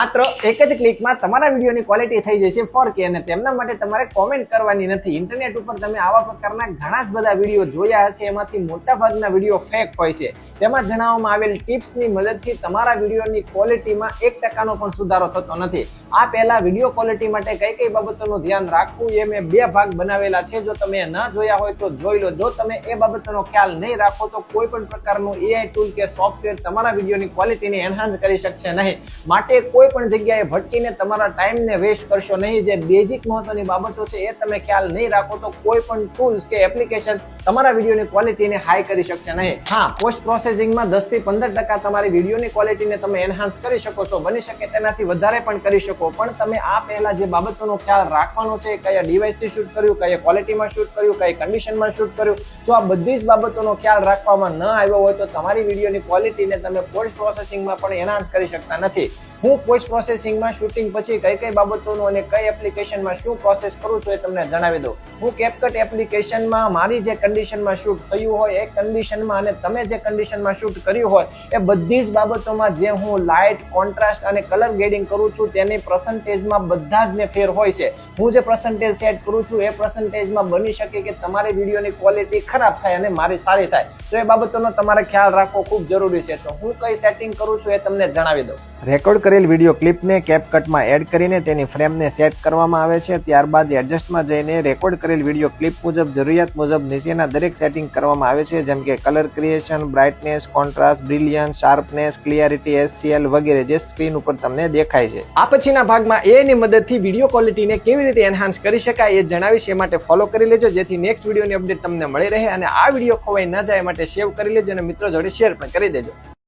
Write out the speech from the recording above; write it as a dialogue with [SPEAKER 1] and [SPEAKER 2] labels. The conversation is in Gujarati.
[SPEAKER 1] માત્ર એક જ ક્લિકમાં તમારા વિડીયોની ક્વોલિટી થઈ જશે 4K અને તેમના માટે તમારે કોમેન્ટ કરવાની નથી. ઇન્ટરનેટ ઉપર તમે આવા પ્રકારના ઘણા જ બધા વિડીયો જોયા હશે, એમાંથી મોટાભાગના વિડીયો ફેક હોય છે. તેમાં જણાવવામાં આવેલ ટિપ્સની મદદથી તમારા વિડીયોની ક્વોલિટીમાં 1% પણ સુધારો થતો નથી. આ પહેલા વિડીયો ક્વોલિટી માટે કઈ કઈ બાબતોનું ધ્યાન રાખવું એ મેં 2 ભાગ બનાવેલા છે. જો તમે ન જોયા હોય તો જોઈ લો. જો તમે એ બાબતોનો ખ્યાલ નહીં રાખો તો કોઈ પણ પ્રકારનું AI ટૂલ કે સોફ્ટવેર તમારા વિડીયોની ક્વોલિટીને એન્હાન્સ કરી શકશે નહીં. માટે કોઈ પણ જગ્યાએ ભટકીને તમારા ટાઈમને વેસ્ટ કરશો નહીં. જે બેઝિક મહત્વની બાબતો છે એ તમે ખ્યાલ નહીં રાખો તો કોઈ પણ ટૂલ્સ કે એપ્લિકેશન તમારા વિડીયોની ક્વોલિટીને હાઈ કરી શકશે નહીં. હા, પોસ્ટ પ્રોસેસિંગમાં 10 થી 15% તમારી વિડીયોની ક્વોલિટીને તમે એન્હાન્સ કરી શકો છો. બની શકે તેનાથી વધારે પણ કરી શકો. પણ તમે આ પહેલા જે બાબતોનો ખ્યાલ રાખવાનો છે, કયા ડિવાઇસથી શૂટ કર્યું, કયા ક્વોલિટીમાં શૂટ કર્યું, કઈ કન્ડિશનમાં શૂટ કર્યું, જો આ બધી જ બાબતોનો ખ્યાલ રાખવામાં ન આવ્યો હોય તો તમારી વિડીયોની ક્વોલિટીને તમે પોસ્ટ પ્રોસેસિંગમાં પણ એન્હાન્સ કરી શકતા નથી. હું પોસ્ટ પ્રોસેસિંગમાં શૂટિંગ પછી કઈ કઈ બાબતોનું અને કઈ એપ્લિકેશનમાં શું પ્રોસેસ કરું છું એ તમને જણાવી દઉં. હું CapCut એપ્લિકેશનમાં મારી જે કન્ડિશનમાં શૂટ થયું હોય એ કન્ડિશનમાં અને તમે જે કન્ડિશનમાં શૂટ કર્યું હોય એ બધી જ બાબતોમાં જે હું લાઇટ, કોન્ટ્રાસ્ટ અને કલર ગ્રેડિંગ કરું છું તેની પર્સન્ટેજમાં બધા જ ને ફેર હોય છે. હું જે પર્સન્ટેજ સેટ કરું છું એ પર્સન્ટેજમાં બની શકે કે તમારી વિડીયોની ક્વોલિટી ખરાબ થાય અને મારી સારી થાય. તો એ બાબતોનો તમારે ખ્યાલ રાખવો ખૂબ જરૂરી છે. તો હું કઈ સેટિંગ કરું છું એ તમને જણાવી દઉં. રેકોર્ડ કરેલ વિડીયો ક્લિપને CapCutમાં એડ કરીને તેની ફ્રેમને સેટ કરવામાં આવે છે. ત્યારબાદ એડજસ્ટમાં જઈને રેકોર્ડ કરેલ વિડીયો ક્લિપ મુજબ જરૂરિયાત મુજબ નીચેના દરેક સેટિંગ કરવામાં આવે છે, જેમ કે colour creation, brightness, contrast, brilliance, sharpness, clarity, SCL વગેરે જે સ્ક્રીન ઉપર તમને દેખાય છે. આ પછીના ભાગમાં AI ની મદદથી વિડીયો ક્વોલિટીને કેવી રીતે એન્હાન્સ કરી શકાય એ જણાવીશ. એ માટે ફોલો કરી લેજો જેથી નેક્સ્ટ વિડીયોની અપડેટ તમને મળી રહે. અને આ વિડીયો ખોવાઈ ન જાય માટે સેવ કરી લેજો અને મિત્રો જોડે શેર પણ કરી દેજો.